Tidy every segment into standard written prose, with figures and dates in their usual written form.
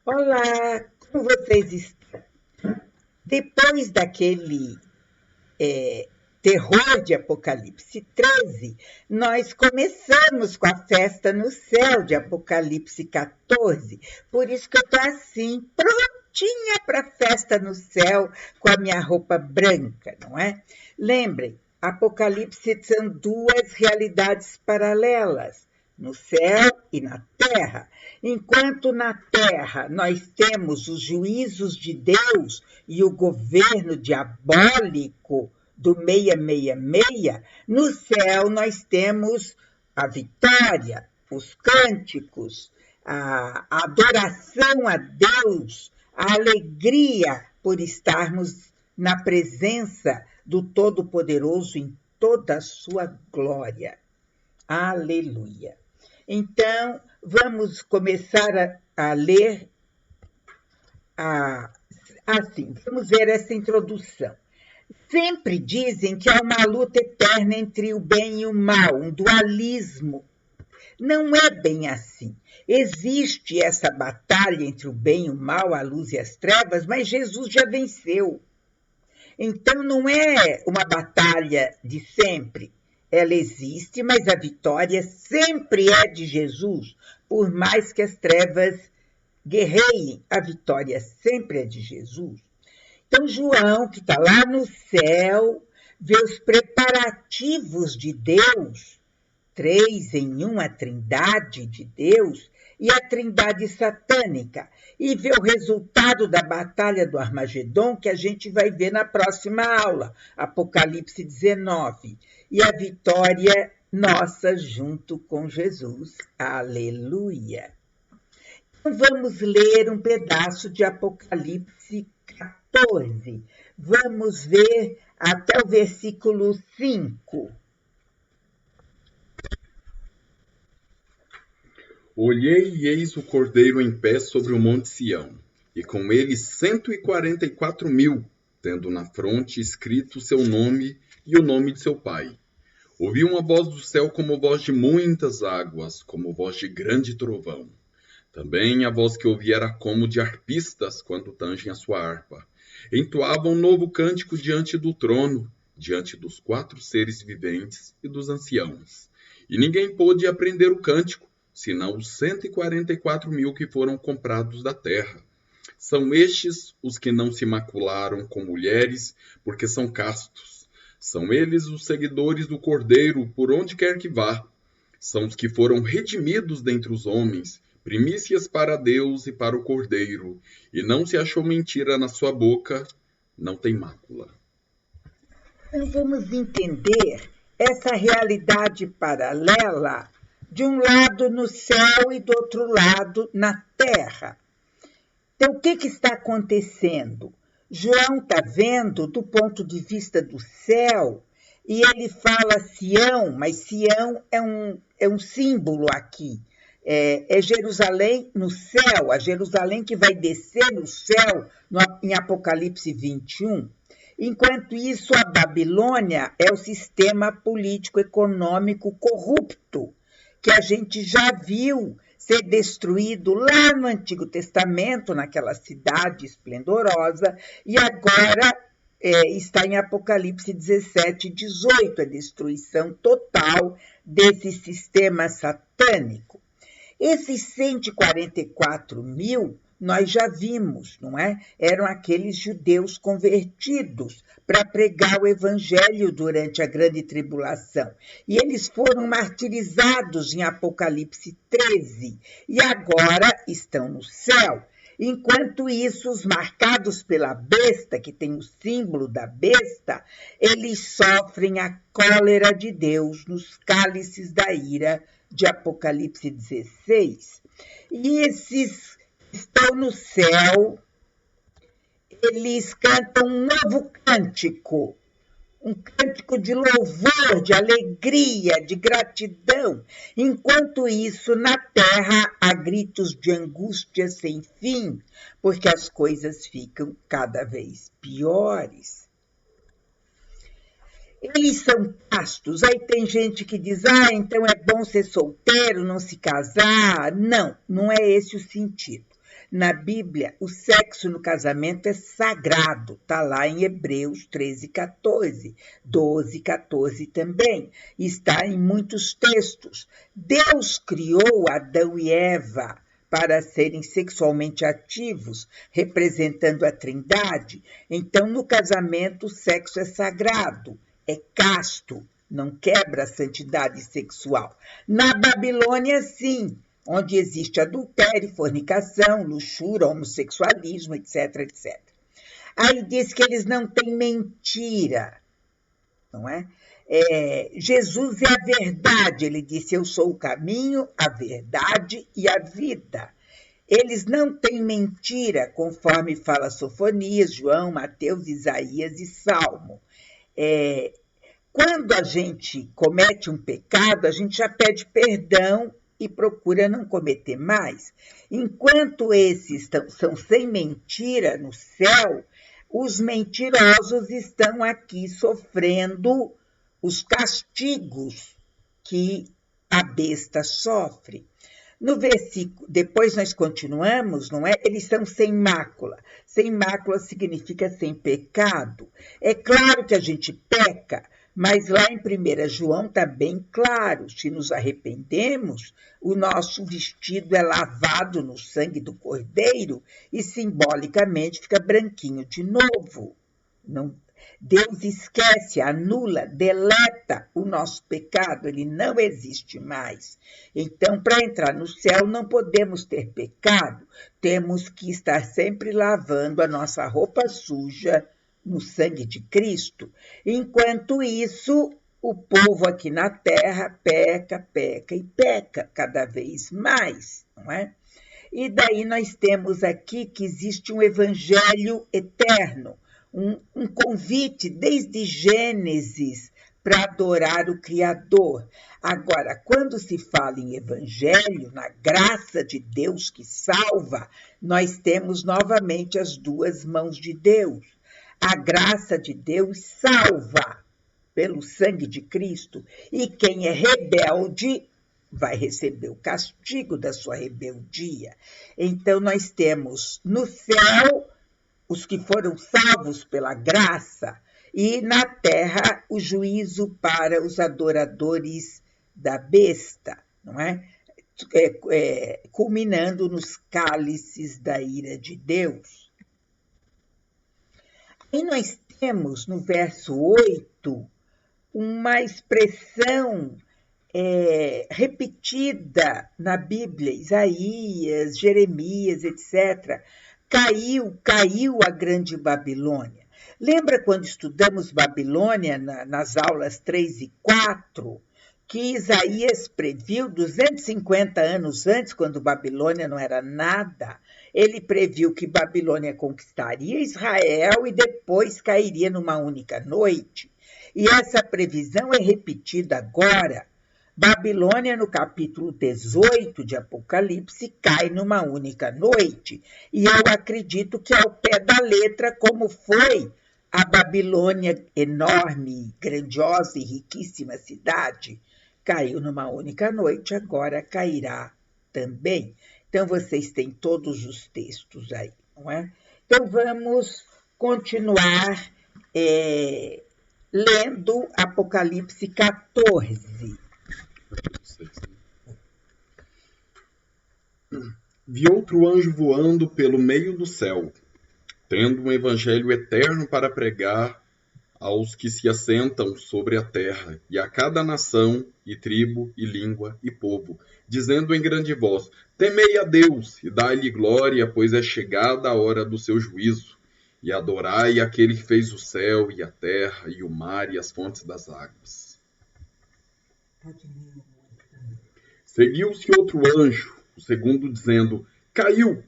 Olá, como vocês estão? Depois daquele terror de Apocalipse 13, nós começamos com a festa no céu de Apocalipse 14. Por isso que eu estou assim, prontinha para a festa no céu, com a minha roupa branca, não é? Lembrem, Apocalipse são duas realidades paralelas, no céu e na terra. Enquanto na terra nós temos os juízos de Deus e o governo diabólico do 666, no céu nós temos a vitória, os cânticos, a adoração a Deus, a alegria por estarmos na presença do Todo-Poderoso em toda a sua glória. Aleluia. Então, vamos começar a ler assim, vamos ver essa introdução. Sempre dizem que há uma luta eterna entre o bem e o mal, um dualismo. Não é bem assim. Existe essa batalha entre o bem e o mal, a luz e as trevas, mas Jesus já venceu. Então não é uma batalha de sempre. Ela existe, mas a vitória sempre é de Jesus, por mais que as trevas guerreiem, a vitória sempre é de Jesus. Então, João, que está lá no céu, vê os preparativos de Deus, 3 em 1, a trindade de Deus, e a trindade satânica, e vê o resultado da batalha do Armagedon, que a gente vai ver na próxima aula, Apocalipse 19, e a vitória nossa junto com Jesus. Aleluia! Então, vamos ler um pedaço de Apocalipse 14. Vamos ver até o versículo 5. Olhei e eis o Cordeiro em pé sobre o monte Sião, e com ele 144.000, tendo na fronte escrito o seu nome e o nome de seu pai. Ouvi uma voz do céu como voz de muitas águas, como voz de grande trovão. Também a voz que ouvi era como de arpistas quando tangem a sua harpa. Entoavam um novo cântico diante do trono, diante dos 4 seres viventes e dos anciãos. E ninguém pôde aprender o cântico, senão os 144.000 que foram comprados da terra. São estes os que não se macularam com mulheres, porque são castos. São eles os seguidores do Cordeiro, por onde quer que vá. São os que foram redimidos dentre os homens, primícias para Deus e para o Cordeiro, e não se achou mentira na sua boca, não tem mácula. Então, vamos entender essa realidade paralela, de um lado no céu e do outro lado na terra. Então, o que está acontecendo? João está vendo do ponto de vista do céu, e ele fala Sião, mas Sião é um símbolo aqui. É Jerusalém no céu, a Jerusalém que vai descer no céu em Apocalipse 21. Enquanto isso, a Babilônia é o sistema político-econômico corrupto, que a gente já viu ser destruído lá no Antigo Testamento, naquela cidade esplendorosa, e agora está em Apocalipse 17 e 18, a destruição total desse sistema satânico. Esses 144.000 nós já vimos, não é? Eram aqueles judeus convertidos para pregar o evangelho durante a grande tribulação. E eles foram martirizados em Apocalipse 13 e agora estão no céu. Enquanto isso, os marcados pela besta, que tem o símbolo da besta, eles sofrem a cólera de Deus nos cálices da ira de Apocalipse 16. E esses estão no céu, eles cantam um novo cântico, um cântico de louvor, de alegria, de gratidão. Enquanto isso, na terra há gritos de angústia sem fim, porque as coisas ficam cada vez piores. Eles são castos. Aí tem gente que diz, então é bom ser solteiro, não se casar. Não, não é esse o sentido. Na Bíblia, o sexo no casamento é sagrado, está lá em Hebreus 13:14, 12:14 também, está em muitos textos. Deus criou Adão e Eva para serem sexualmente ativos, representando a Trindade. Então, no casamento, o sexo é sagrado, é casto, não quebra a santidade sexual. Na Babilônia, sim, onde existe adultério, fornicação, luxúria, homossexualismo, etc, etc. Aí diz que eles não têm mentira, não é? Jesus é a verdade, ele disse, eu sou o caminho, a verdade e a vida. Eles não têm mentira, conforme fala Sofonias, João, Mateus, Isaías e Salmo. Quando a gente comete um pecado, a gente já pede perdão e procura não cometer mais. Enquanto esses são sem mentira no céu, os mentirosos estão aqui sofrendo os castigos que a besta sofre. No versículo, depois nós continuamos, não é? Eles são sem mácula. Sem mácula significa sem pecado. É claro que a gente peca, mas lá em 1 João está bem claro, se nos arrependemos, o nosso vestido é lavado no sangue do Cordeiro e simbolicamente fica branquinho de novo. Não, Deus esquece, anula, deleta o nosso pecado, ele não existe mais. Então, para entrar no céu, não podemos ter pecado, temos que estar sempre lavando a nossa roupa suja no sangue de Cristo. Enquanto isso, o povo aqui na terra peca, peca e peca cada vez mais, não é? E daí nós temos aqui que existe um evangelho eterno, um convite desde Gênesis para adorar o Criador. Agora, quando se fala em evangelho, na graça de Deus que salva, nós temos novamente as duas mãos de Deus. A graça de Deus salva pelo sangue de Cristo, e quem é rebelde vai receber o castigo da sua rebeldia. Então, nós temos no céu os que foram salvos pela graça, e na terra o juízo para os adoradores da besta, não é? Culminando nos cálices da ira de Deus. E nós temos no verso 8 uma expressão repetida na Bíblia, Isaías, Jeremias, etc. Caiu a grande Babilônia. Lembra quando estudamos Babilônia nas aulas 3 e 4, que Isaías previu 250 anos antes, quando Babilônia não era nada, ele previu que Babilônia conquistaria Israel e depois cairia numa única noite. E essa previsão é repetida agora. Babilônia, no capítulo 18 de Apocalipse, cai numa única noite. E eu acredito que ao pé da letra, como foi a Babilônia enorme, grandiosa e riquíssima cidade, caiu numa única noite, agora cairá também. Então, vocês têm todos os textos aí, não é? Então, vamos continuar lendo Apocalipse 14. Vi outro anjo voando pelo meio do céu, tendo um evangelho eterno para pregar aos que se assentam sobre a terra, e a cada nação, e tribo, e língua, e povo, dizendo em grande voz: temei a Deus, e dai-lhe glória, pois é chegada a hora do seu juízo, e adorai aquele que fez o céu, e a terra, e o mar, e as fontes das águas. Seguiu-se outro anjo, o segundo, dizendo: Caiu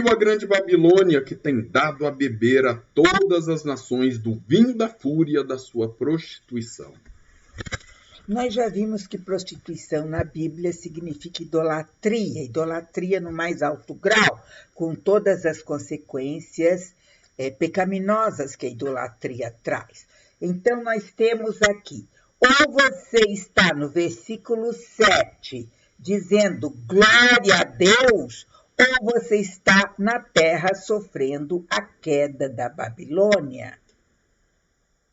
a grande Babilônia, que tem dado a beber a todas as nações do vinho da fúria da sua prostituição. Nós já vimos que prostituição na Bíblia significa idolatria no mais alto grau, com todas as consequências pecaminosas que a idolatria traz. Então, nós temos aqui, ou você está no versículo 7, dizendo glória a Deus, ou você está na terra sofrendo a queda da Babilônia?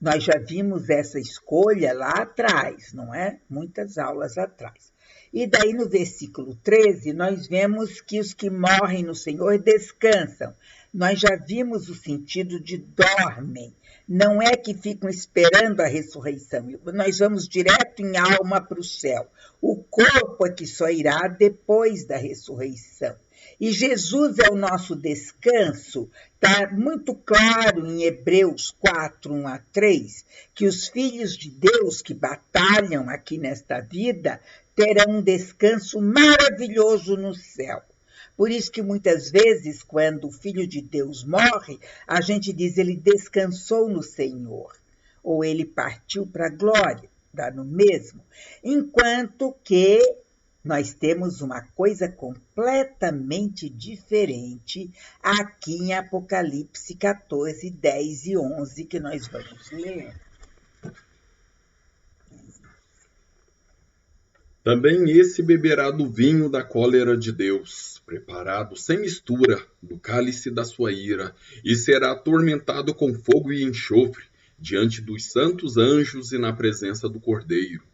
Nós já vimos essa escolha lá atrás, não é? Muitas aulas atrás. E daí no versículo 13, nós vemos que os que morrem no Senhor descansam. Nós já vimos o sentido de dormem. Não é que ficam esperando a ressurreição. Nós vamos direto em alma para o céu. O corpo é que só irá depois da ressurreição. E Jesus é o nosso descanso. Está muito claro em Hebreus 4, 1 a 3, que os filhos de Deus que batalham aqui nesta vida terão um descanso maravilhoso no céu. Por isso que muitas vezes, quando o Filho de Deus morre, a gente diz, ele descansou no Senhor, ou ele partiu para a glória, dá no mesmo. Enquanto que nós temos uma coisa completamente diferente aqui em Apocalipse 14, 10 e 11, que nós vamos ler. Também esse beberá do vinho da cólera de Deus, preparado sem mistura do cálice da sua ira, e será atormentado com fogo e enxofre, diante dos santos anjos e na presença do Cordeiro.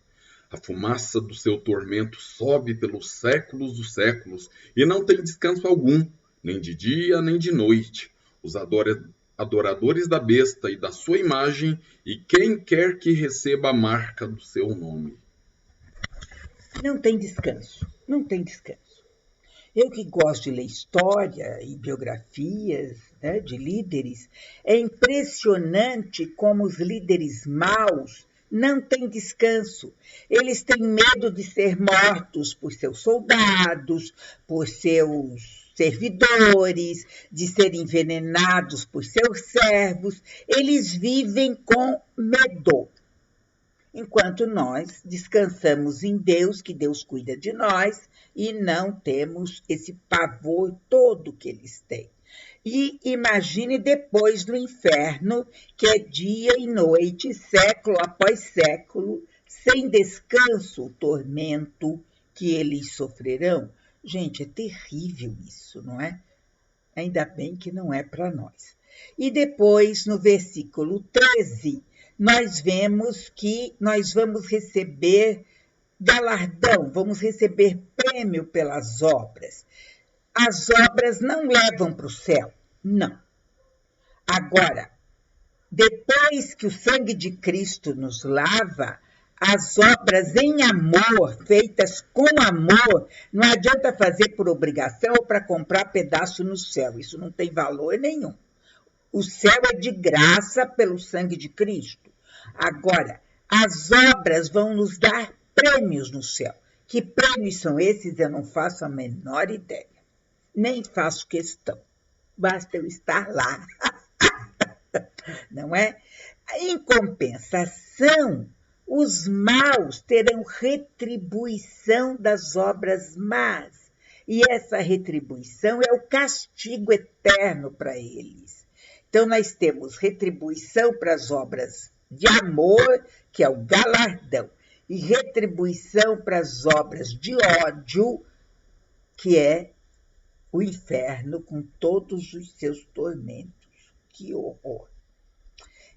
A fumaça do seu tormento sobe pelos séculos dos séculos, e não tem descanso algum, nem de dia nem de noite. Os adoradores da besta e da sua imagem, e quem quer que receba a marca do seu nome. Não tem descanso, não tem descanso. Eu que gosto de ler história e biografias, né, de líderes, é impressionante como os líderes maus não têm descanso. Eles têm medo de ser mortos por seus soldados, por seus servidores, de serem envenenados por seus servos. Eles vivem com medo. Enquanto nós descansamos em Deus, que Deus cuida de nós, e não temos esse pavor todo que eles têm. E imagine depois do inferno, que é dia e noite, século após século, sem descanso, o tormento que eles sofrerão. Gente, é terrível isso, não é? Ainda bem que não é para nós. E depois, no versículo 13, nós vemos que nós vamos receber galardão, vamos receber prêmio pelas obras. As obras não levam para o céu, não. Agora, depois que o sangue de Cristo nos lava, as obras em amor, feitas com amor, não adianta fazer por obrigação ou para comprar pedaço no céu, isso não tem valor nenhum. O céu é de graça pelo sangue de Cristo. Agora, as obras vão nos dar prêmios no céu. Que prêmios são esses? Eu não faço a menor ideia. Nem faço questão. Basta eu estar lá. Não é? Em compensação, os maus terão retribuição das obras más. E essa retribuição é o castigo eterno para eles. Então, nós temos retribuição para as obras de amor, que é o galardão, e retribuição para as obras de ódio, que é o inferno com todos os seus tormentos. Que horror!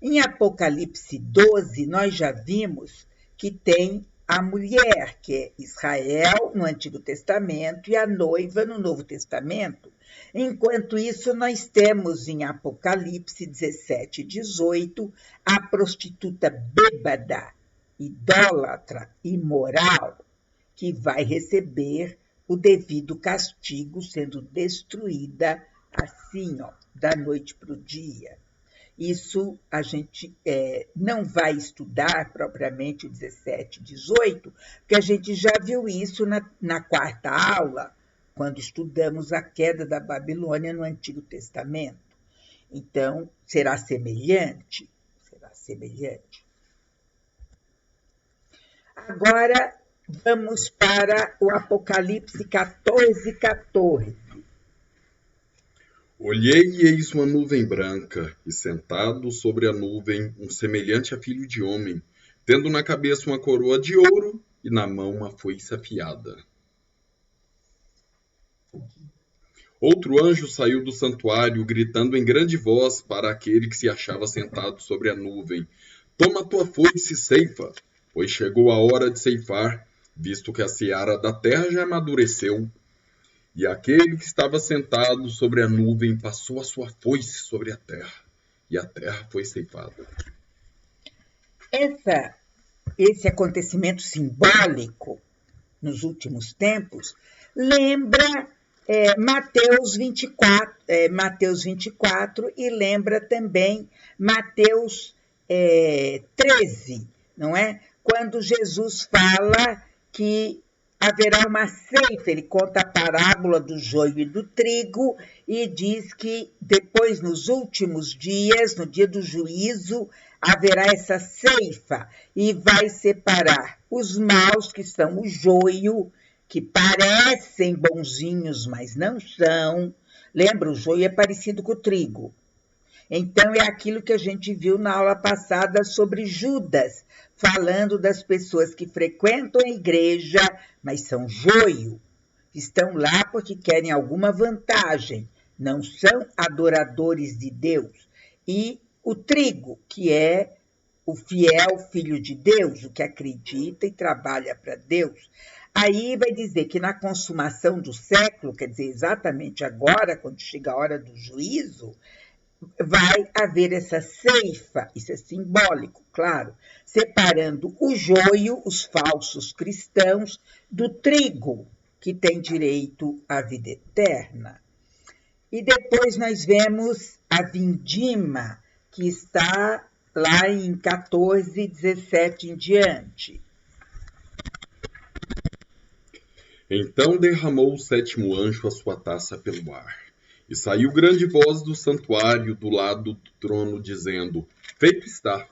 Em Apocalipse 12, nós já vimos que tem a mulher, que é Israel no Antigo Testamento, e a noiva no Novo Testamento. Enquanto isso, nós temos em Apocalipse 17 e 18 a prostituta bêbada, idólatra, imoral, que vai receber o devido castigo, sendo destruída assim, da noite para o dia. Isso a gente não vai estudar propriamente o 17 e 18, porque a gente já viu isso na quarta aula, quando estudamos a queda da Babilônia no Antigo Testamento. Então, será semelhante? Será semelhante. Agora, vamos para o Apocalipse 14, 14. Olhei e eis uma nuvem branca, e sentado sobre a nuvem um semelhante a filho de homem, tendo na cabeça uma coroa de ouro e na mão uma foice afiada. Outro anjo saiu do santuário, gritando em grande voz para aquele que se achava sentado sobre a nuvem: Toma a tua foice e ceifa, pois chegou a hora de ceifar, visto que a seara da terra já amadureceu. E aquele que estava sentado sobre a nuvem passou a sua foice sobre a terra, e a terra foi ceifada. Esse acontecimento simbólico nos últimos tempos lembra Mateus 24 e lembra também Mateus 13, não é? Quando Jesus fala que haverá uma ceifa, ele conta a parábola do joio e do trigo e diz que depois, nos últimos dias, no dia do juízo, haverá essa ceifa e vai separar os maus, que são o joio, que parecem bonzinhos, mas não são. Lembra, o joio é parecido com o trigo. Então, é aquilo que a gente viu na aula passada sobre Judas, falando das pessoas que frequentam a igreja, mas são joio. Estão lá porque querem alguma vantagem, não são adoradores de Deus. E o trigo, que é o fiel filho de Deus, o que acredita e trabalha para Deus. Aí vai dizer que na consumação do século, quer dizer, exatamente agora, quando chega a hora do juízo, vai haver essa ceifa, isso é simbólico, claro, separando o joio, os falsos cristãos, do trigo, que tem direito à vida eterna. E depois nós vemos a vindima, que está lá em 14, 17 em diante. Então derramou o sétimo anjo a sua taça pelo ar. E saiu grande voz do santuário do lado do trono, dizendo: Feito está.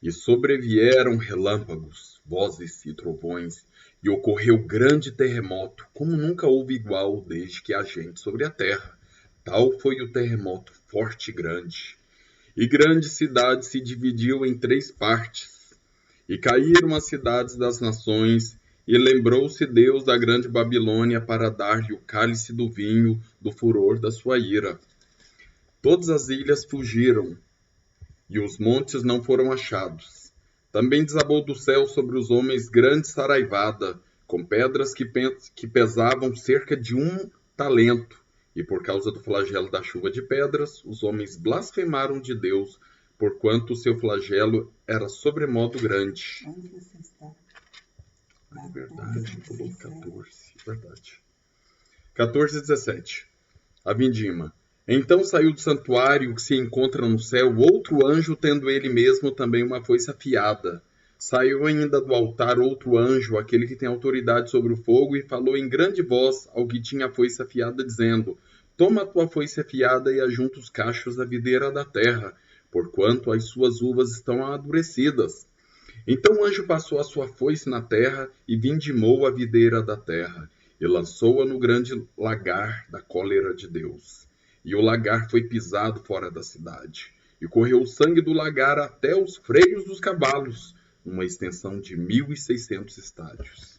E sobrevieram relâmpagos, vozes e trovões, e ocorreu grande terremoto, como nunca houve igual desde que há gente sobre a terra. Tal foi o terremoto, forte e grande. E grande cidade se dividiu em 3 partes. E caíram as cidades das nações, e lembrou-se Deus da grande Babilônia para dar-lhe o cálice do vinho do furor da sua ira. Todas as ilhas fugiram, e os montes não foram achados. Também desabou do céu sobre os homens grande saraivada, com pedras que pesavam cerca de 1 talento. E por causa do flagelo da chuva de pedras, os homens blasfemaram de Deus, porquanto o seu flagelo era sobremodo grande. Onde você está? Verdade, pulou 14. Verdade. 14 e 17. A vindima. Então saiu do santuário que se encontra no céu outro anjo, tendo ele mesmo também uma foice afiada. Saiu ainda do altar outro anjo, aquele que tem autoridade sobre o fogo, e falou em grande voz ao que tinha a foice afiada, dizendo: Toma a tua foice afiada e ajunta os cachos da videira da terra, porquanto as suas uvas estão amadurecidas. Então o anjo passou a sua foice na terra e vindimou a videira da terra, e lançou-a no grande lagar da cólera de Deus. E o lagar foi pisado fora da cidade, e correu o sangue do lagar até os freios dos cavalos, numa extensão de 1.600 estádios.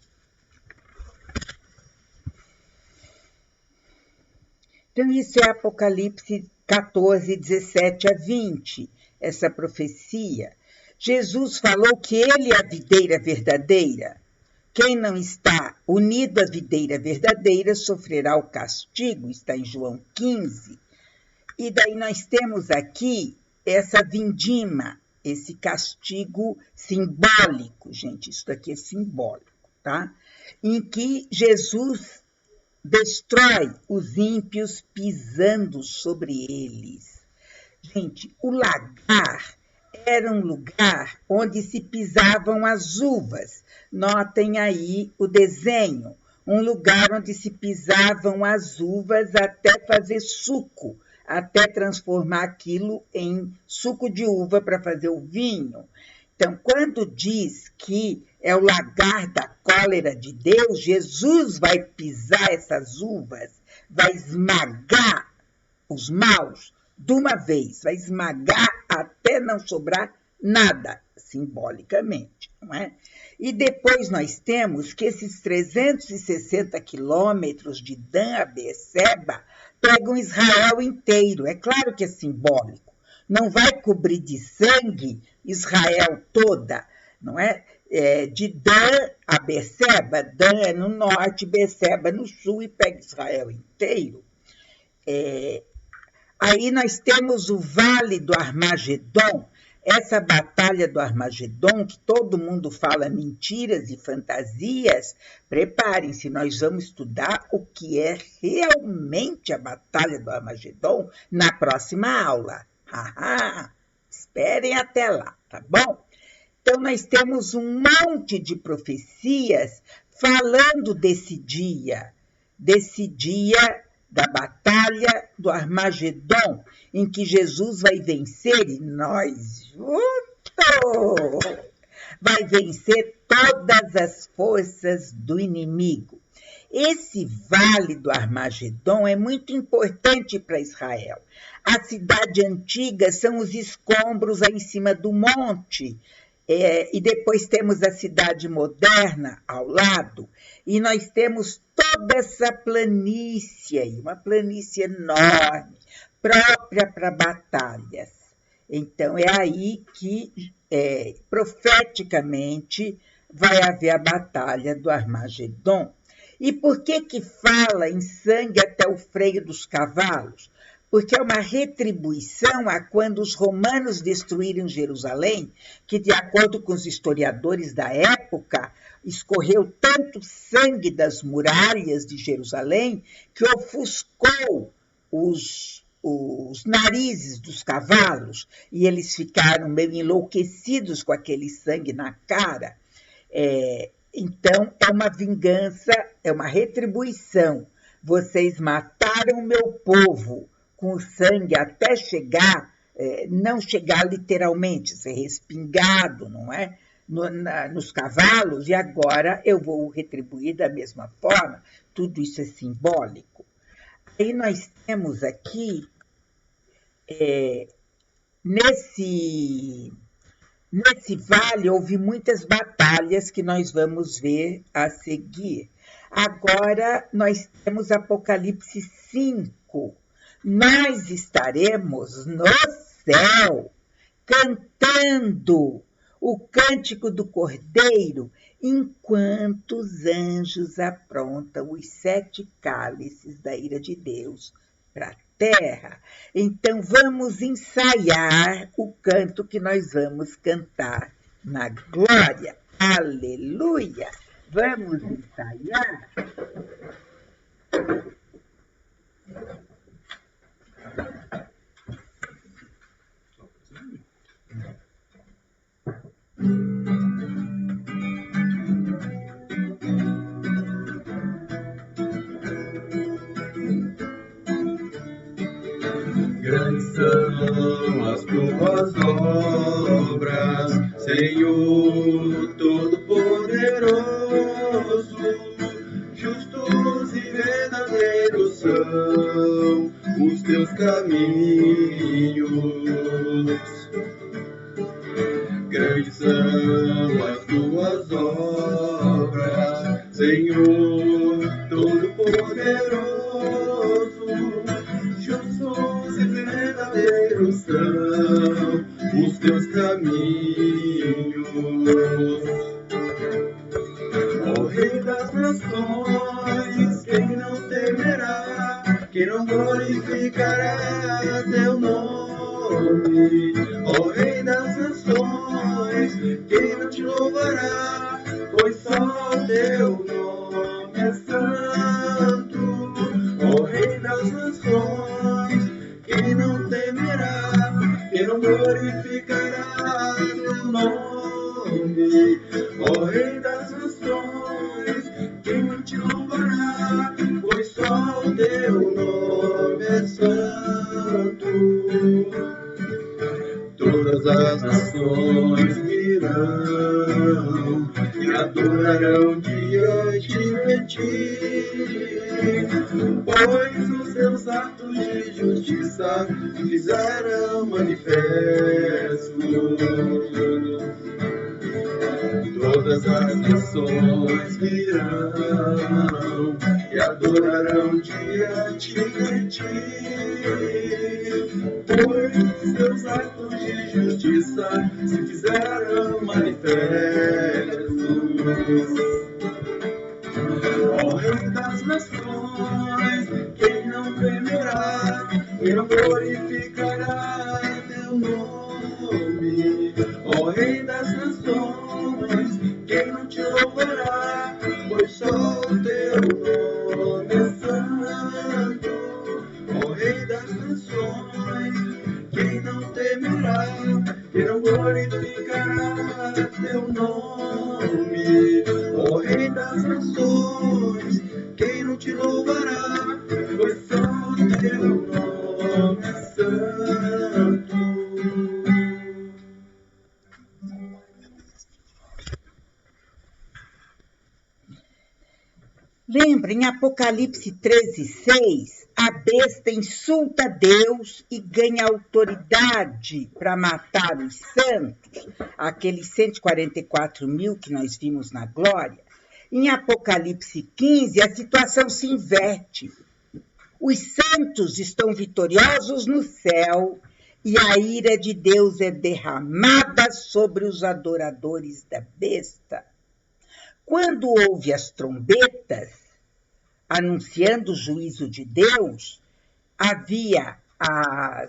Então, isso é Apocalipse 14, 17 a 20, essa profecia. Jesus falou que ele é a videira verdadeira. Quem não está unido à videira verdadeira sofrerá o castigo, está em João 15. E daí nós temos aqui essa vindima, esse castigo simbólico, gente, isso daqui é simbólico, tá? Em que Jesus destrói os ímpios pisando sobre eles. Gente, o lagar era um lugar onde se pisavam as uvas. Notem aí o desenho. Um lugar onde se pisavam as uvas até fazer suco, até transformar aquilo em suco de uva para fazer o vinho. Então, quando diz que é o lagar da cólera de Deus, Jesus vai pisar essas uvas, vai esmagar os maus de uma vez, vai esmagar até não sobrar nada, simbolicamente, não é? E depois nós temos que esses 360 quilômetros de Dan a Beerseba pegam Israel inteiro. É claro que é simbólico. Não vai cobrir de sangue Israel toda, não é? De Dan a Beerseba, Dan é no norte, Beerseba no sul, e pega Israel inteiro. Aí nós temos o Vale do Armagedon, essa batalha do Armagedon, que todo mundo fala mentiras e fantasias. Preparem-se, nós vamos estudar o que é realmente a batalha do Armagedon na próxima aula. Esperem até lá, tá bom? Então, nós temos um monte de profecias falando desse dia da batalha do Armagedon, em que Jesus vai vencer e nós juntos vai vencer todas as forças do inimigo. Esse vale do Armagedon é muito importante para Israel. A cidade antiga são os escombros aí em cima do monte, e depois temos a cidade moderna ao lado, e nós temos toda essa planície aí, uma planície enorme, própria para batalhas. Então, é aí que, profeticamente, vai haver a batalha do Armagedon. E por que fala em sangue até o freio dos cavalos? Porque é uma retribuição a quando os romanos destruíram Jerusalém, que, de acordo com os historiadores da época, escorreu tanto sangue das muralhas de Jerusalém que ofuscou os narizes dos cavalos, e eles ficaram meio enlouquecidos com aquele sangue na cara. Então, é uma vingança, é uma retribuição. Vocês mataram o meu povo com o sangue até chegar, não chegar literalmente, ser respingado, não é? Nos cavalos, e agora eu vou retribuir da mesma forma. Tudo isso é simbólico. Aí nós temos aqui, nesse vale, houve muitas batalhas que nós vamos ver a seguir. Agora nós temos Apocalipse 5. Nós estaremos no céu, cantando o cântico do Cordeiro, enquanto os anjos aprontam os 7 cálices da ira de Deus para a terra. Então, vamos ensaiar o canto que nós vamos cantar na glória. Aleluia! Vamos ensaiar. Grandes são as tuas obras, Senhor Todo-Poderoso. Justos e verdadeiros são os teus caminhos. Grandes são as tuas obras, Senhor Todo-Poderoso. Justos e verdadeiros são os teus caminhos. Ó Rei das nações, quem não temerá, quem não glorificará teu nome? Ó Rei das nações, quem não te louvará, pois só o teu nome é santo. Ó Rei das nações, quem não temerá, quem não glorificará teu nome? Ó Rei das nações, quem não te louvará, pois só o teu nome é santo. Todas as nações virão e adorarão diante de ti, pois os seus atos de justiça se fizeram manifestos. Todas as nações virão e adorarão diante de ti, pois teus atos de justiça se fizeram manifestos. Ó Rei das nações, quem não temerá, quem não glorificará teu nome? Ó Rei das nações, quem não te louvará, pois só o teu nome é santo. Ó Rei das nações, quem não temerá, quem não glorificará teu nome? Ó Rei das nações, quem não te louvará, pois só o teu nome é santo. Lembra, em Apocalipse 13:6, a besta insulta Deus e ganha autoridade para matar os santos, aqueles 144.000 que nós vimos na glória. Em Apocalipse 15, a situação se inverte. Os santos estão vitoriosos no céu e a ira de Deus é derramada sobre os adoradores da besta. Quando houve as trombetas, anunciando o juízo de Deus, havia a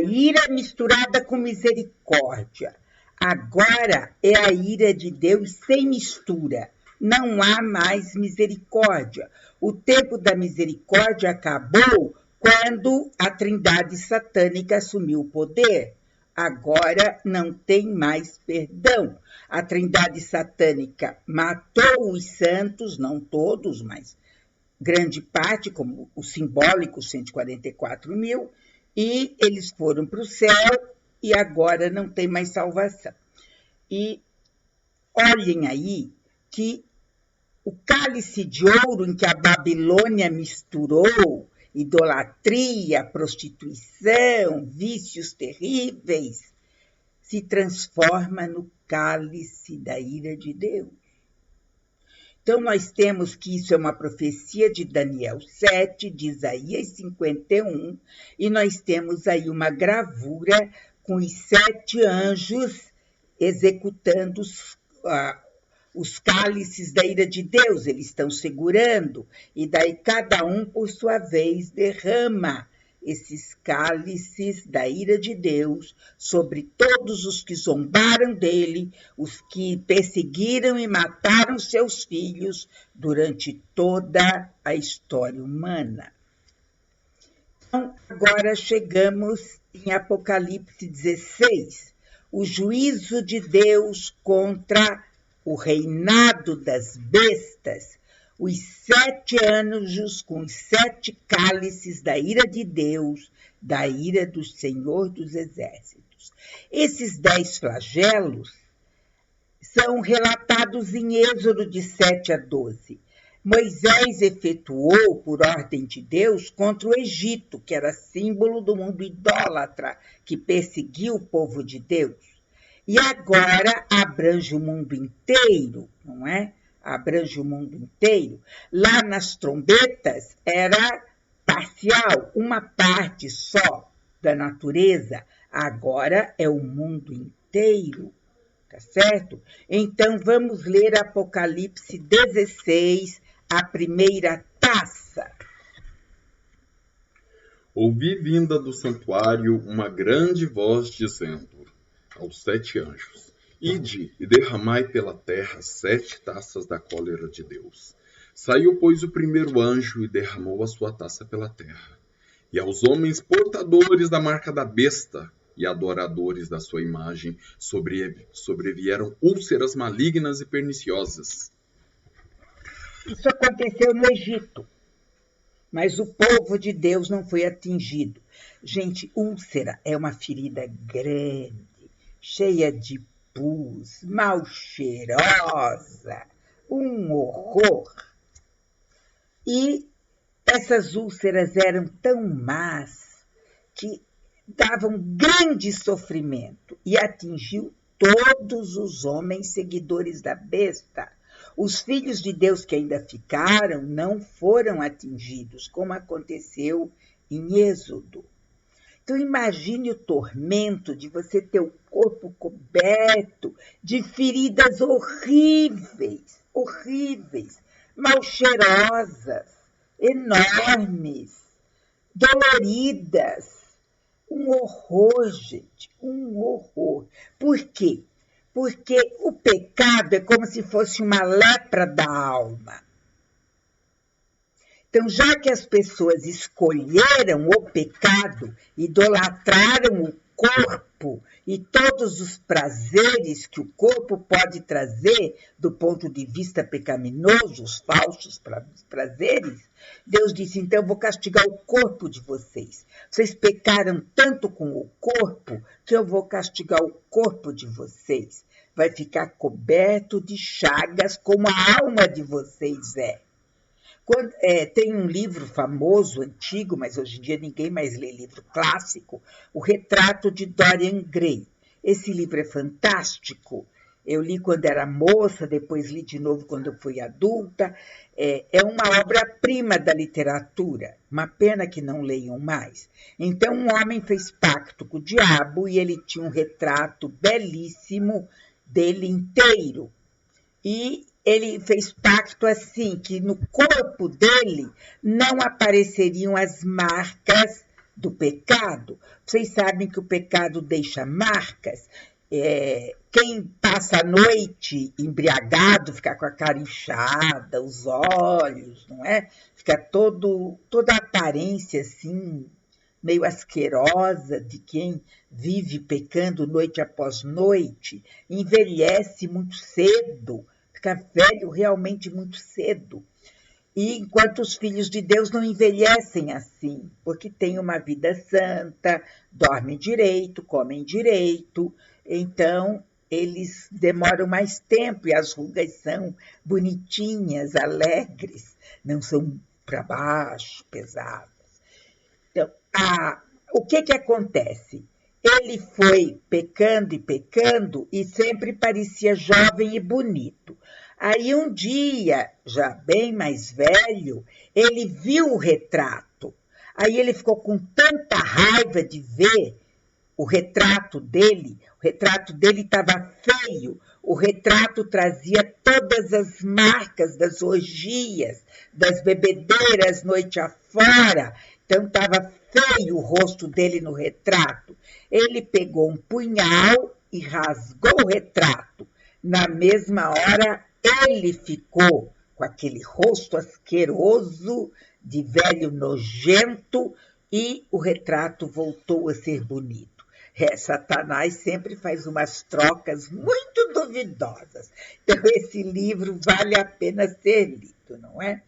ira misturada com misericórdia. Agora é a ira de Deus sem mistura. Não há mais misericórdia. O tempo da misericórdia acabou quando a trindade satânica assumiu o poder. Agora não tem mais perdão. A trindade satânica matou os santos, não todos, mas grande parte, como o simbólico 144.000, e eles foram para o céu e agora não tem mais salvação. E olhem aí que o cálice de ouro em que a Babilônia misturou idolatria, prostituição, vícios terríveis, se transforma no cálice da ira de Deus. Então, nós temos que isso é uma profecia de Daniel 7, de Isaías 51, e nós temos aí uma gravura com os 7 anjos executando os cálices da ira de Deus, eles estão segurando, e daí cada um, por sua vez, derrama esses cálices da ira de Deus sobre todos os que zombaram dele, os que perseguiram e mataram seus filhos durante toda a história humana. Então, agora chegamos em Apocalipse 16, o juízo de Deus contra o reinado das bestas, os 7 anjos com os 7 cálices da ira de Deus, da ira do Senhor dos Exércitos. Esses 10 flagelos são relatados em Êxodo de 7 a 12. Moisés efetuou, por ordem de Deus, contra o Egito, que era símbolo do mundo idólatra, que perseguiu o povo de Deus. E agora abrange o mundo inteiro, não é? Abrange o mundo inteiro. Lá nas trombetas era parcial, uma parte só da natureza. Agora é o mundo inteiro, tá certo? Então vamos ler Apocalipse 16, a primeira taça. Ouvi vinda do santuário uma grande voz dizendo aos 7 anjos: Ide e derramai pela terra 7 taças da cólera de Deus. Saiu, pois, o primeiro anjo e derramou a sua taça pela terra. E aos homens portadores da marca da besta e adoradores da sua imagem sobrevieram úlceras malignas e perniciosas. Isso aconteceu no Egito, mas o povo de Deus não foi atingido. Gente, úlcera é uma ferida grande, cheia de pus, mal cheirosa, um horror. E Essas úlceras eram tão más que davam grande sofrimento e atingiu todos os homens seguidores da besta. Os filhos de Deus que ainda ficaram não foram atingidos, como aconteceu em Êxodo. Então, imagine o tormento de você ter o corpo coberto de feridas horríveis, horríveis, mal cheirosas, enormes, doloridas. Um horror, gente, um horror. Por quê? Porque o pecado é como se fosse uma lepra da alma. Então, já que as pessoas escolheram o pecado, idolatraram o corpo e todos os prazeres que o corpo pode trazer do ponto de vista pecaminoso, os falsos prazeres, Deus disse, então eu vou castigar o corpo de vocês. Vocês pecaram tanto com o corpo que eu vou castigar o corpo de vocês. Vai ficar coberto de chagas como a alma de vocês é. Tem um livro famoso, antigo, mas hoje em dia ninguém mais lê livro clássico, O Retrato de Dorian Gray. Esse livro é fantástico. Eu li quando era moça, depois li de novo quando eu fui adulta. É uma obra-prima da literatura. Uma pena que não leiam mais. Então, um homem fez pacto com o diabo e ele tinha um retrato belíssimo dele inteiro. E ele fez pacto assim, que no corpo dele não apareceriam as marcas do pecado. Vocês sabem que o pecado deixa marcas. Quem passa a noite embriagado fica com a cara inchada, os olhos, não é? Fica toda a aparência assim, meio asquerosa de quem vive pecando noite após noite, envelhece muito cedo, fica velho realmente muito cedo. E enquanto os filhos de Deus não envelhecem assim, porque têm uma vida santa, dormem direito, comem direito, então eles demoram mais tempo e as rugas são bonitinhas, alegres, não são para baixo, pesadas. Então, o que acontece? Ele foi pecando e pecando e sempre parecia jovem e bonito. Aí um dia, já bem mais velho, ele viu o retrato. Aí ele ficou com tanta raiva de ver o retrato dele estava feio, o retrato trazia todas as marcas das orgias, das bebedeiras noite afora, então estava feio o rosto dele no retrato. Ele pegou um punhal e rasgou o retrato. Na mesma hora, ele ficou com aquele rosto asqueroso, de velho nojento, e o retrato voltou a ser bonito. Satanás sempre faz umas trocas muito duvidosas. Então, esse livro vale a pena ser lido, não é?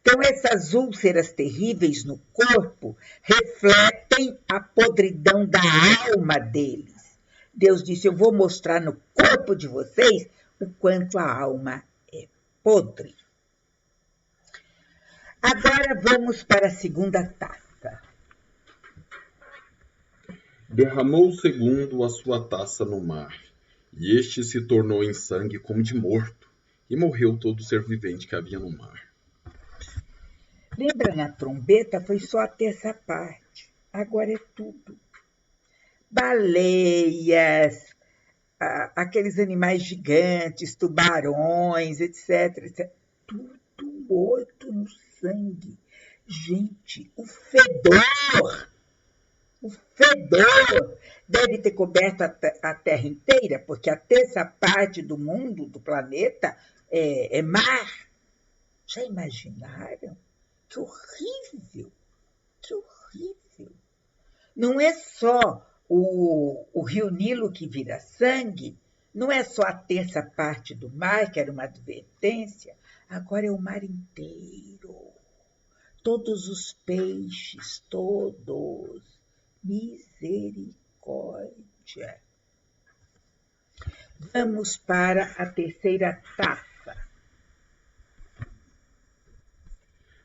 Então, essas úlceras terríveis no corpo refletem a podridão da alma deles. Deus disse, eu vou mostrar no corpo de vocês o quanto a alma é podre. Agora vamos para a segunda taça. Derramou o segundo a sua taça no mar, e este se tornou em sangue como de morto, e morreu todo ser vivente que havia no mar. Lembra, na trombeta foi só a terça parte, agora é tudo. Baleias, aqueles animais gigantes, tubarões, etc. Tudo morto no sangue. Gente, o fedor deve ter coberto a Terra inteira, porque a terça parte do mundo, do planeta, é mar. Já imaginaram? Que horrível! Que horrível! Não é só o rio Nilo que vira sangue, não é só a terça parte do mar, que era uma advertência, agora é o mar inteiro. Todos os peixes, todos. Misericórdia. Vamos para a terceira taça.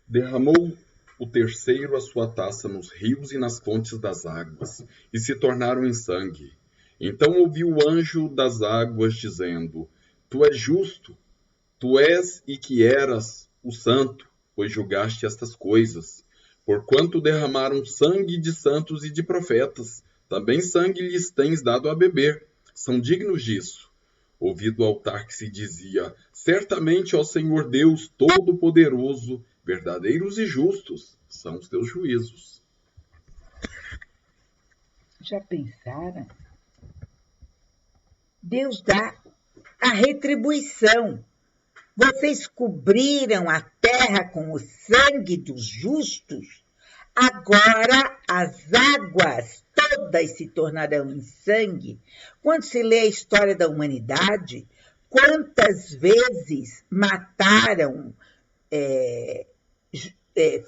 Derramou o terceiro a sua taça nos rios e nas fontes das águas, e se tornaram em sangue. Então ouvi o anjo das águas dizendo: Tu és justo, tu és e que eras o santo, pois julgaste estas coisas. Porquanto derramaram sangue de santos e de profetas, também sangue lhes tens dado a beber. São dignos disso. Ouvi do altar que se dizia: Certamente, ó Senhor Deus Todo-Poderoso, verdadeiros e justos são os teus juízos. Já pensaram? Deus dá a retribuição. Vocês cobriram a terra com o sangue dos justos, agora as águas todas se tornarão em sangue. Quando se lê a história da humanidade, quantas vezes mataram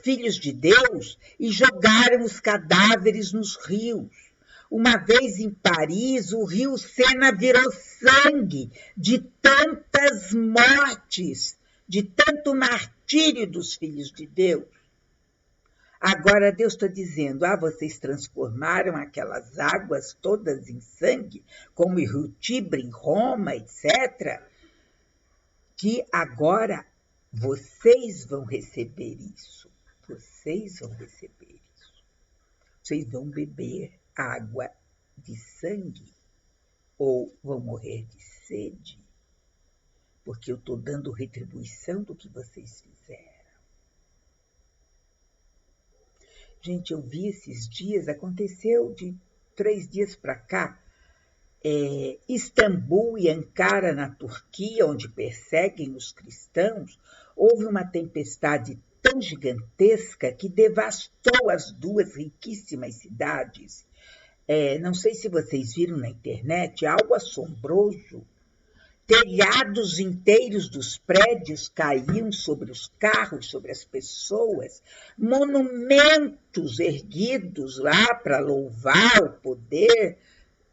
filhos de Deus e jogaram os cadáveres nos rios. Uma vez em Paris, o rio Sena virou sangue de tantas mortes, de tanto martírio dos filhos de Deus. Agora Deus está dizendo: vocês transformaram aquelas águas todas em sangue, como o rio Tibre em Roma, etc., que agora vocês vão receber isso. Vocês vão receber isso. Vocês vão beber água de sangue ou vão morrer de sede, porque eu estou dando retribuição do que vocês fizeram. Gente, eu vi esses dias, aconteceu de 3 dias para cá, Istambul e Ankara, na Turquia, onde perseguem os cristãos, houve uma tempestade tão gigantesca que devastou as duas riquíssimas cidades. Não sei se vocês viram na internet, algo assombroso. Telhados inteiros dos prédios caíam sobre os carros, sobre as pessoas. Monumentos erguidos lá para louvar o poder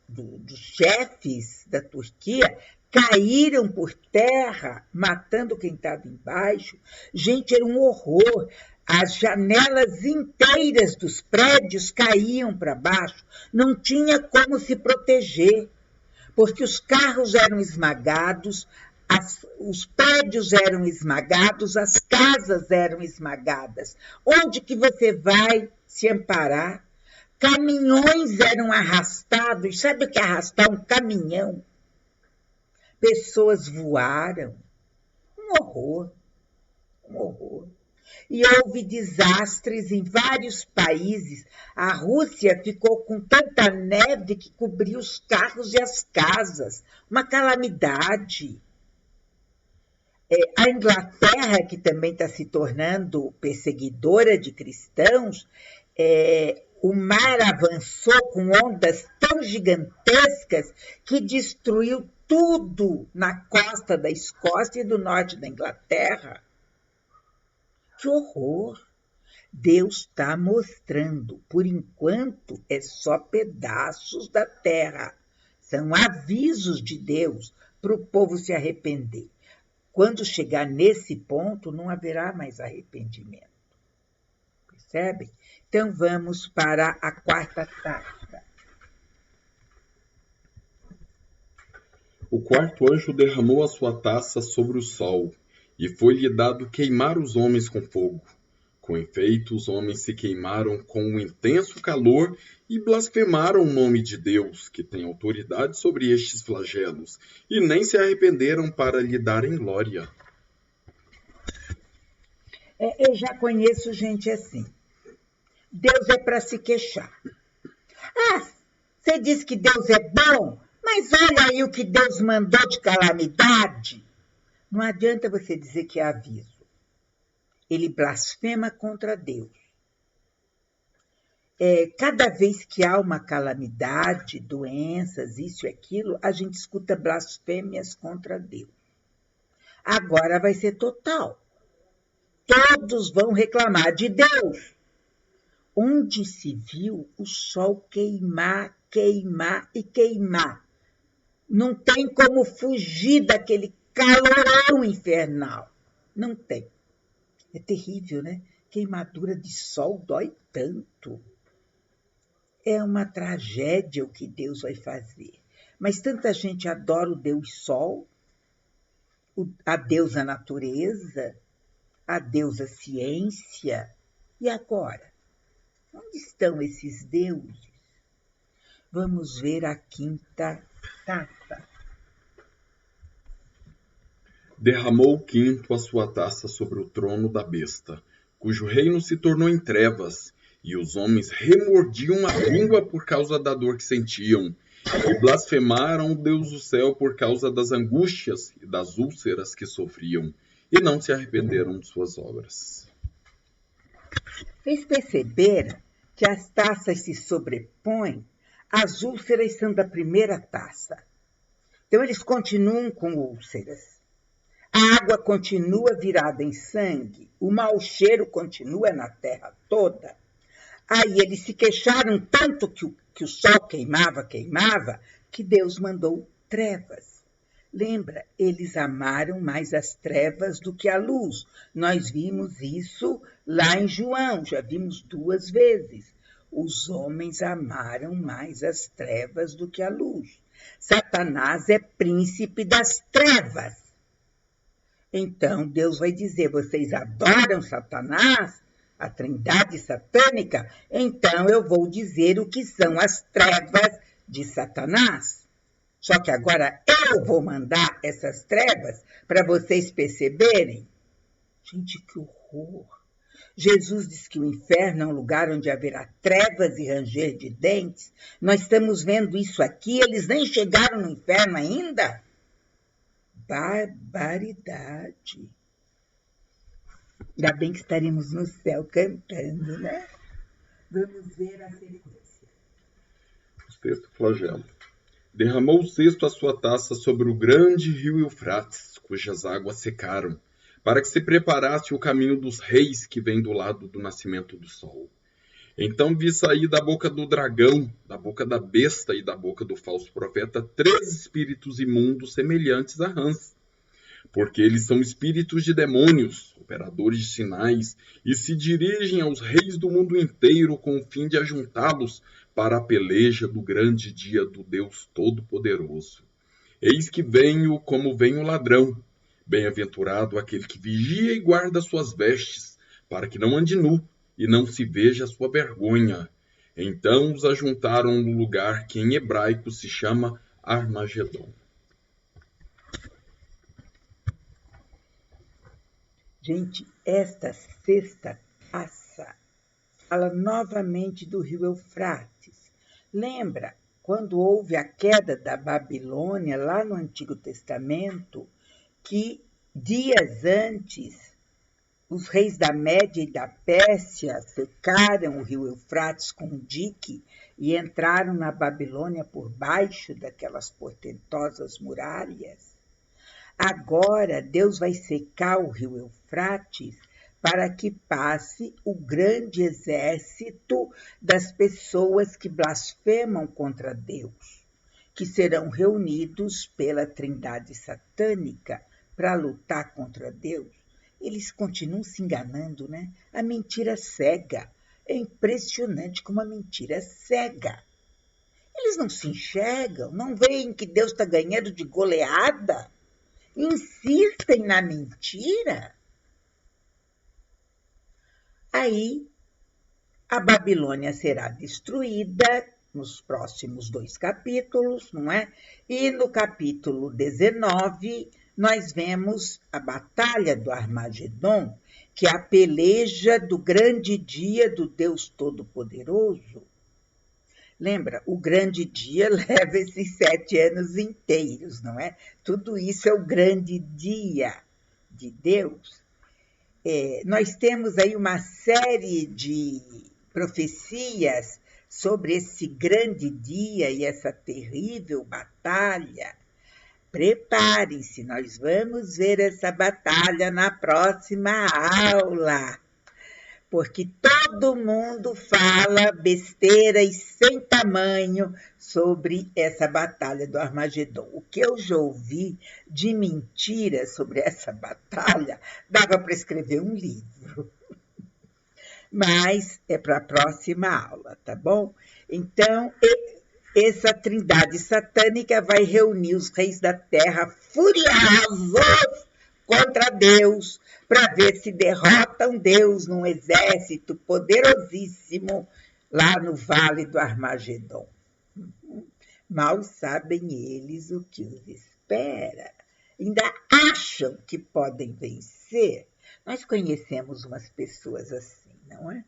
dos chefes da Turquia caíram por terra, matando quem estava embaixo. Gente, era um horror. As janelas inteiras dos prédios caíam para baixo. Não tinha como se proteger, porque os carros eram esmagados, os prédios eram esmagados, as casas eram esmagadas. Onde que você vai se amparar? Caminhões eram arrastados. Sabe o que é arrastar um caminhão? Pessoas voaram. Um horror, um horror. E houve desastres em vários países. A Rússia ficou com tanta neve que cobriu os carros e as casas. Uma calamidade. A Inglaterra, que também está se tornando perseguidora de cristãos, o mar avançou com ondas tão gigantescas que destruiu tudo na costa da Escócia e do norte da Inglaterra. Que horror! Deus está mostrando, por enquanto, é só pedaços da terra. São avisos de Deus para o povo se arrepender. Quando chegar nesse ponto, não haverá mais arrependimento. Percebem? Então, vamos para a quarta taça. O quarto anjo derramou a sua taça sobre o sol, e foi-lhe dado queimar os homens com fogo. Com efeito, os homens se queimaram com um intenso calor e blasfemaram o nome de Deus, que tem autoridade sobre estes flagelos, e nem se arrependeram para lhe darem glória. Eu já conheço gente assim. Deus é para se queixar. Você diz que Deus é bom, mas olha aí o que Deus mandou de calamidade. Não adianta você dizer que é aviso. Ele blasfema contra Deus. Cada vez que há uma calamidade, doenças, isso e aquilo, a gente escuta blasfêmias contra Deus. Agora vai ser total. Todos vão reclamar de Deus. Onde se viu o sol queimar, queimar e queimar. Não tem como fugir daquele calorão infernal. Não tem. É terrível, né? queimadura de sol dói tanto. É uma tragédia o que Deus vai fazer. Mas tanta gente adora o Deus Sol, a deusa natureza, a deusa ciência. E agora? Onde estão esses deuses? Vamos ver a quinta taça. Derramou o quinto a sua taça sobre o trono da besta, cujo reino se tornou em trevas, e os homens remordiam a língua por causa da dor que sentiam, e blasfemaram o Deus do céu por causa das angústias e das úlceras que sofriam, e não se arrependeram de suas obras. Vocês perceberam que as taças se sobrepõem? As úlceras são da primeira taça. Então, eles continuam com úlceras. A água continua virada em sangue, o mau cheiro continua na terra toda. Aí eles se queixaram tanto que o sol queimava, que Deus mandou trevas. Lembra, eles amaram mais as trevas do que a luz. Nós vimos isso lá em João, já vimos 2 vezes. Os homens amaram mais as trevas do que a luz. Satanás é príncipe das trevas. Então, Deus vai dizer, vocês adoram Satanás, a trindade satânica? Então, eu vou dizer o que são as trevas de Satanás. Só que agora eu vou mandar essas trevas para vocês perceberem. Gente, que horror! Jesus diz que o inferno é um lugar onde haverá trevas e ranger de dentes. Nós estamos vendo isso aqui, eles nem chegaram no inferno ainda. Barbaridade. Ainda bem que estaremos no céu cantando, né? Vamos ver a sequência. O sexto flagelo. Derramou o sexto a sua taça sobre o grande rio Eufrates, cujas águas secaram, para que se preparasse o caminho dos reis que vem do lado do nascimento do sol. Então vi sair da boca do dragão, da boca da besta e da boca do falso profeta 3 espíritos imundos semelhantes a rãs. Porque eles são espíritos de demônios, operadores de sinais, e se dirigem aos reis do mundo inteiro com o fim de ajuntá-los para a peleja do grande dia do Deus Todo-Poderoso. Eis que venho como vem o ladrão. Bem-aventurado aquele que vigia e guarda suas vestes, para que não ande nu e não se veja a sua vergonha. Então os ajuntaram no lugar que em hebraico se chama Armagedon. Gente, esta sexta taça fala novamente do rio Eufrates. Lembra quando houve a queda da Babilônia lá no Antigo Testamento, que dias antes os reis da Média e da Pérsia secaram o rio Eufrates com um dique e entraram na Babilônia por baixo daquelas portentosas muralhas? Agora Deus vai secar o rio Eufrates para que passe o grande exército das pessoas que blasfemam contra Deus, que serão reunidos pela trindade satânica para lutar contra Deus. Eles continuam se enganando, né? A mentira cega. É impressionante como a mentira cega. Eles não se enxergam, não veem que Deus está ganhando de goleada. Insistem na mentira. Aí, a Babilônia será destruída nos próximos 2 capítulos, não é? E no capítulo 19, nós vemos a Batalha do Armagedon, que é a peleja do grande dia do Deus Todo-Poderoso. Lembra, o grande dia leva esses 7 anos inteiros, não é? Tudo isso é o grande dia de Deus. Nós temos aí uma série de profecias sobre esse grande dia e essa terrível batalha. Preparem-se, nós vamos ver essa batalha na próxima aula, porque todo mundo fala besteiras sem tamanho sobre essa batalha do Armagedon. O que eu já ouvi de mentiras sobre essa batalha, dava para escrever um livro. mas é para a próxima aula, tá bom? Então, essa trindade satânica vai reunir os reis da terra furiosos contra Deus, para ver se derrotam Deus num exército poderosíssimo lá no Vale do Armagedon. Mal sabem eles o que os espera. Ainda acham que podem vencer. Nós conhecemos umas pessoas assim, não é?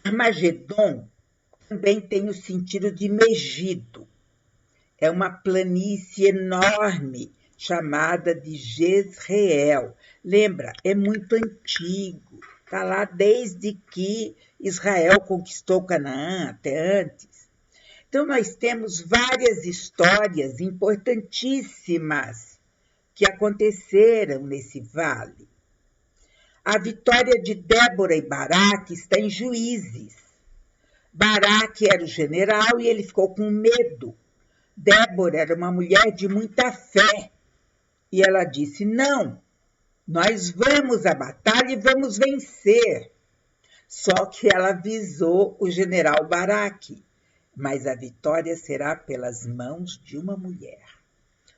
Armagedon também tem o sentido de Megido. É uma planície enorme chamada de Jezreel. Lembra, é muito antigo. Está lá desde que Israel conquistou Canaã, até antes. Então, nós temos várias histórias importantíssimas que aconteceram nesse vale. A vitória de Débora e Baraque está em Juízes. Baraque era o general e ele ficou com medo. Débora era uma mulher de muita fé. E ela disse, não, nós vamos à batalha e vamos vencer. Só que ela avisou o general Baraque, mas a vitória será pelas mãos de uma mulher.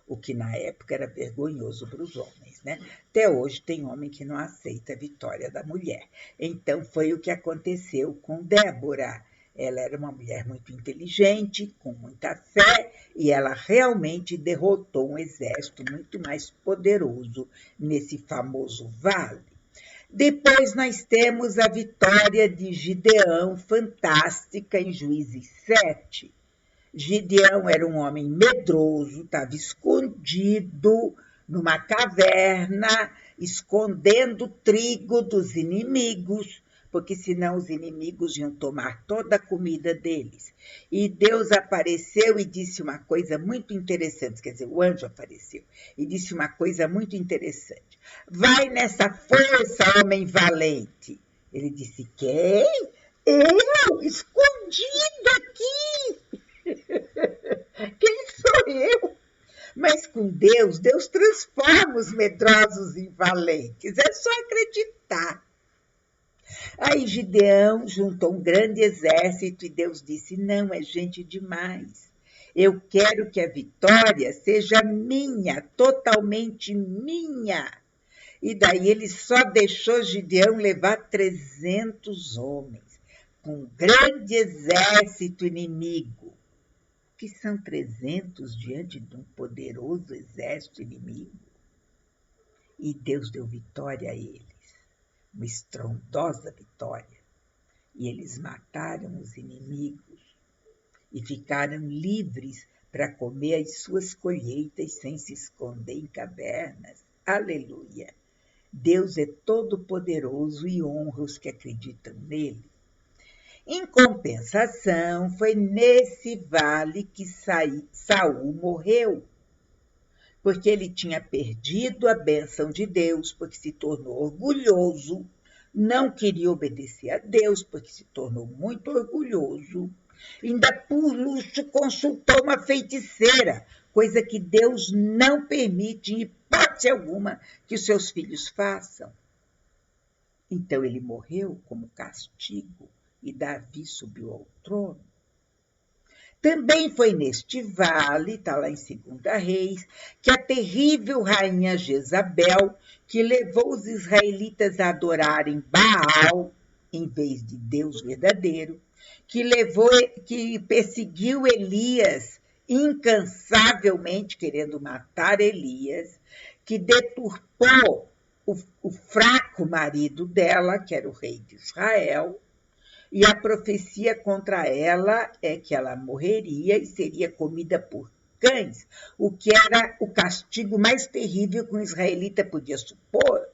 O que na época era vergonhoso para os homens, né? Até hoje tem homem que não aceita a vitória da mulher. Então foi o que aconteceu com Débora. Ela era uma mulher muito inteligente, com muita fé, e ela realmente derrotou um exército muito mais poderoso nesse famoso vale. Depois nós temos a vitória de Gideão, fantástica, em Juízes 7. Gideão era um homem medroso, estava escondido numa caverna, escondendo trigo dos inimigos, porque senão os inimigos iam tomar toda a comida deles. E Deus apareceu e disse uma coisa muito interessante, quer dizer, o anjo apareceu e disse uma coisa muito interessante. Vai nessa força, homem valente. Ele disse, quem? Eu, escondido aqui. Quem sou eu? Mas com Deus, Deus transforma os medrosos em valentes. É só acreditar. Aí Gideão juntou um grande exército e Deus disse, não, é gente demais. Eu quero que a vitória seja minha, totalmente minha. E daí ele só deixou Gideão levar 300 homens, com um grande exército inimigo. Que são 300 diante de um poderoso exército inimigo. E Deus deu vitória a eles, uma estrondosa vitória. E eles mataram os inimigos e ficaram livres para comer as suas colheitas sem se esconder em cavernas. Aleluia! Deus é todo-poderoso e honra os que acreditam nele. Em compensação, foi nesse vale que Saul morreu, porque ele tinha perdido a bênção de Deus, porque se tornou orgulhoso, não queria obedecer a Deus, porque se tornou muito orgulhoso, ainda por luxo consultou uma feiticeira, coisa que Deus não permite em hipótese alguma que os seus filhos façam. Então ele morreu como castigo. E Davi subiu ao trono. Também foi neste vale, está lá em 2 Reis, que a terrível rainha Jezabel, que levou os israelitas a adorarem Baal, em vez de Deus verdadeiro, que perseguiu Elias incansavelmente, querendo matar Elias, que deturpou o fraco marido dela, que era o rei de Israel, e a profecia contra ela é que ela morreria e seria comida por cães, o que era o castigo mais terrível que um israelita podia supor,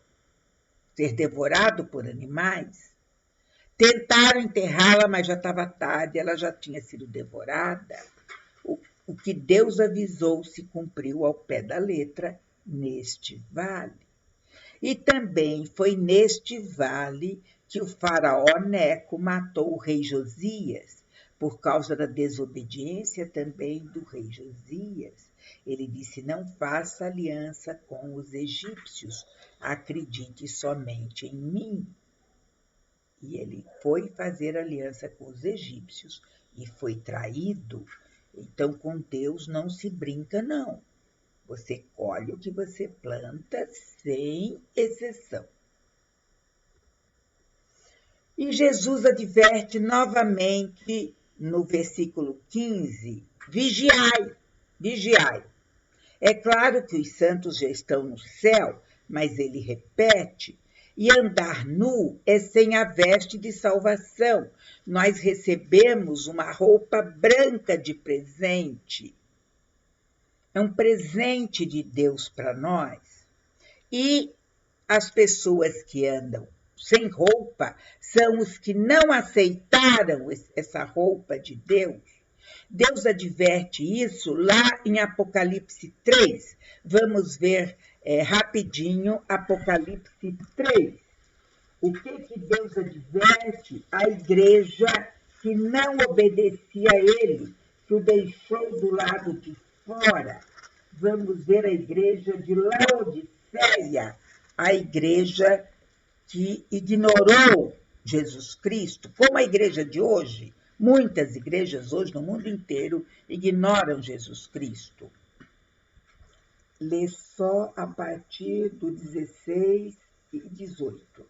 ser devorado por animais. Tentaram enterrá-la, mas já estava tarde, ela já tinha sido devorada. O que Deus avisou se cumpriu ao pé da letra neste vale. E também foi neste vale que o faraó Neco matou o rei Josias, por causa da desobediência também do rei Josias. Ele disse, não faça aliança com os egípcios, acredite somente em mim. E ele foi fazer aliança com os egípcios e foi traído. Então, com Deus não se brinca, não. Você colhe o que você planta, sem exceção. E Jesus adverte novamente no versículo 15: vigiai, vigiai. É claro que os santos já estão no céu, mas ele repete: e andar nu é sem a veste de salvação. Nós recebemos uma roupa branca de presente. É um presente de Deus para nós. E as pessoas que andam sem roupa são os que não aceitaram essa roupa de Deus. Deus adverte isso lá em Apocalipse 3. Vamos ver rapidinho Apocalipse 3. O que Deus adverte à igreja que não obedecia a ele, que o deixou do lado de fora? Vamos ver a igreja de Laodiceia, a igreja que ignorou Jesus Cristo, como a igreja de hoje. Muitas igrejas hoje no mundo inteiro ignoram Jesus Cristo. Lê só a partir do 16 e 18.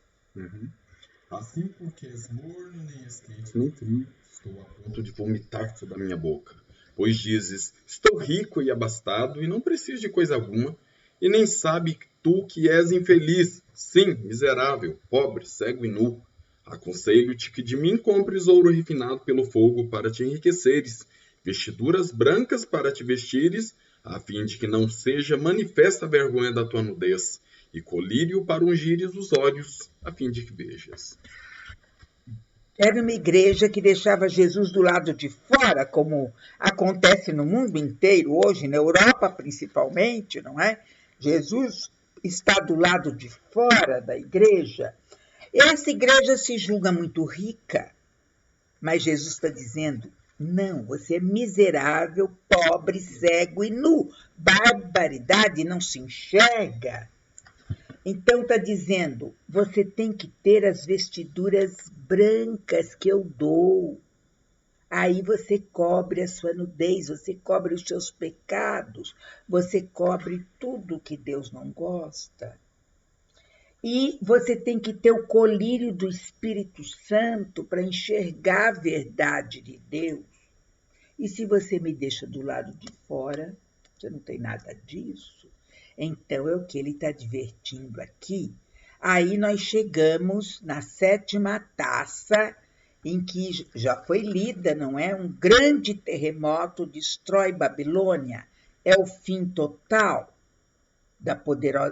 Assim, porque és morno, nem és quente, nem frio, estou a ponto de vomitar-te da minha boca. Pois dizes, estou rico e abastado, e não preciso de coisa alguma, e nem sabe tu que és infeliz, sim, miserável, pobre, cego e nu. Aconselho-te que de mim compres ouro refinado pelo fogo para te enriqueceres, vestiduras brancas para te vestires, a fim de que não seja manifesta a vergonha da tua nudez, e colírio para ungires os olhos, a fim de que vejas. Era uma igreja que deixava Jesus do lado de fora, como acontece no mundo inteiro hoje, na Europa principalmente, não é? Jesus está do lado de fora da igreja. Essa igreja se julga muito rica, mas Jesus está dizendo: não, você é miserável, pobre, cego e nu. Barbaridade, não se enxerga. Então está dizendo, você tem que ter as vestiduras brancas que eu dou. Aí você cobre a sua nudez, você cobre os seus pecados, você cobre tudo que Deus não gosta. E você tem que ter o colírio do Espírito Santo para enxergar a verdade de Deus. E se você me deixa do lado de fora, você não tem nada disso. Então, é o que ele está advertindo aqui. Aí nós chegamos na 7ª taça, em que já foi lida, não é? Um grande terremoto destrói Babilônia. É o fim total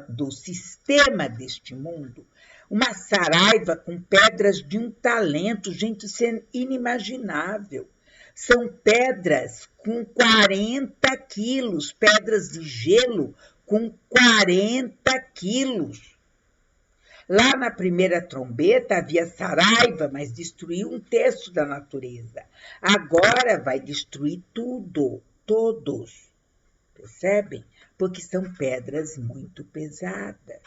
do sistema deste mundo. Uma saraiva com pedras de um talento, gente, isso é inimaginável. São pedras com 40 quilos, pedras de gelo com 40 quilos. Lá na primeira trombeta havia saraiva, mas destruiu 1/3 da natureza. Agora vai destruir tudo, todos. Percebem? Porque são pedras muito pesadas.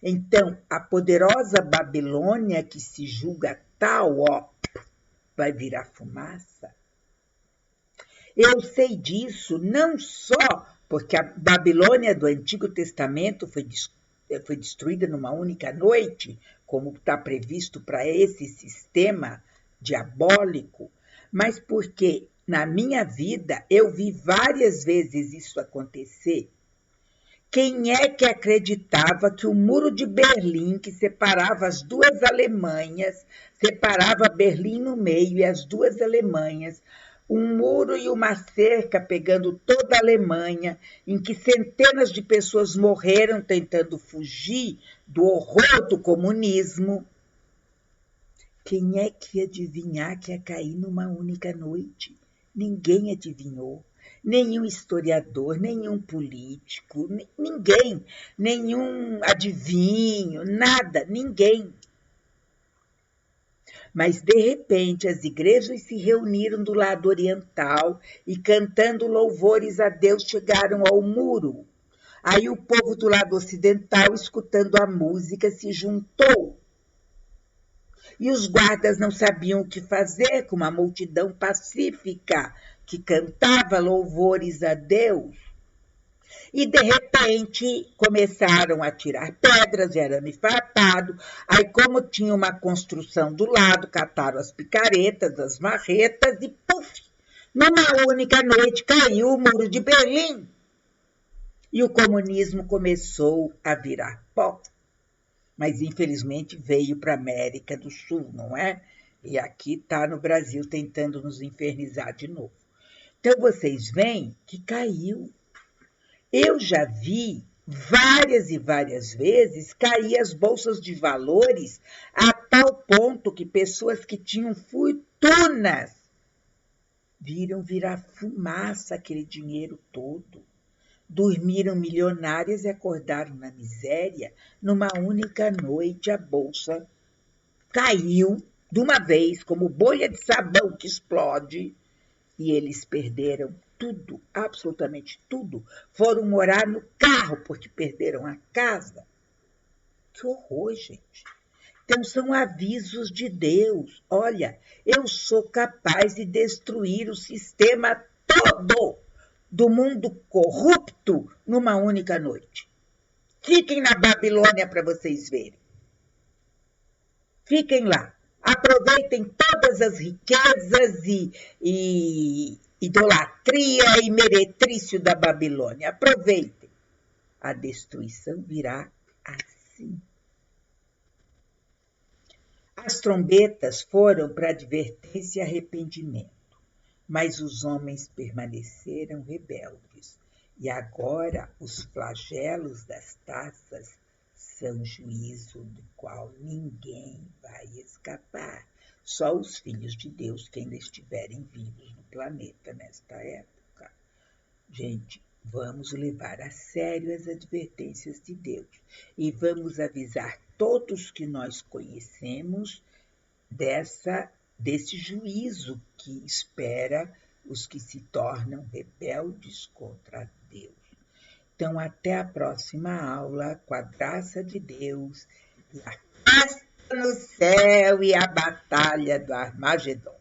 Então, a poderosa Babilônia, que se julga tal, vai virar fumaça. Eu sei disso não só porque a Babilônia do Antigo Testamento foi destruída numa única noite, como está previsto para esse sistema diabólico, mas porque na minha vida eu vi várias vezes isso acontecer. Quem é que acreditava que o muro de Berlim, que separava as duas Alemanhas, separava Berlim no meio e as duas Alemanhas, um muro e uma cerca pegando toda a Alemanha, em que centenas de pessoas morreram tentando fugir do horror do comunismo. Quem é que ia adivinhar que ia cair numa única noite? Ninguém adivinhou. Nenhum historiador, nenhum político, ninguém, nenhum adivinho, nada, ninguém. Mas, de repente, as igrejas se reuniram do lado oriental e, cantando louvores a Deus, chegaram ao muro. Aí o povo do lado ocidental, escutando a música, se juntou. E os guardas não sabiam o que fazer com uma multidão pacífica que cantava louvores a Deus. E, de repente, começaram a tirar pedras de arame farpado. Aí, como tinha uma construção do lado, cataram as picaretas, as marretas e, puf, numa única noite caiu o muro de Berlim. E o comunismo começou a virar pó. Mas, infelizmente, veio para a América do Sul, não é? E aqui está no Brasil tentando nos infernizar de novo. Então, vocês veem que caiu. Eu já vi várias e várias vezes cair as bolsas de valores a tal ponto que pessoas que tinham fortunas viram virar fumaça aquele dinheiro todo. Dormiram milionárias e acordaram na miséria. Numa única noite, a bolsa caiu de uma vez, como bolha de sabão que explode, e eles perderam tudo, absolutamente tudo. Foram morar no carro porque perderam a casa. Que horror, gente. Então, são avisos de Deus. Olha, eu sou capaz de destruir o sistema todo do mundo corrupto numa única noite. Fiquem na Babilônia para vocês verem. Fiquem lá. Aproveitem todas as riquezas e idolatria e meretrício da Babilônia. Aproveitem. A destruição virá assim. As trombetas foram para advertência e arrependimento, mas os homens permaneceram rebeldes. E agora os flagelos das taças são juízo do qual ninguém vai escapar. Só os filhos de Deus que ainda estiverem vivos no planeta nesta época. Gente, vamos levar a sério as advertências de Deus e vamos avisar todos que nós conhecemos desse juízo que espera os que se tornam rebeldes contra Deus. Então, até a próxima aula, com a graça de Deus, e a festa no céu e a batalha do Armagedon.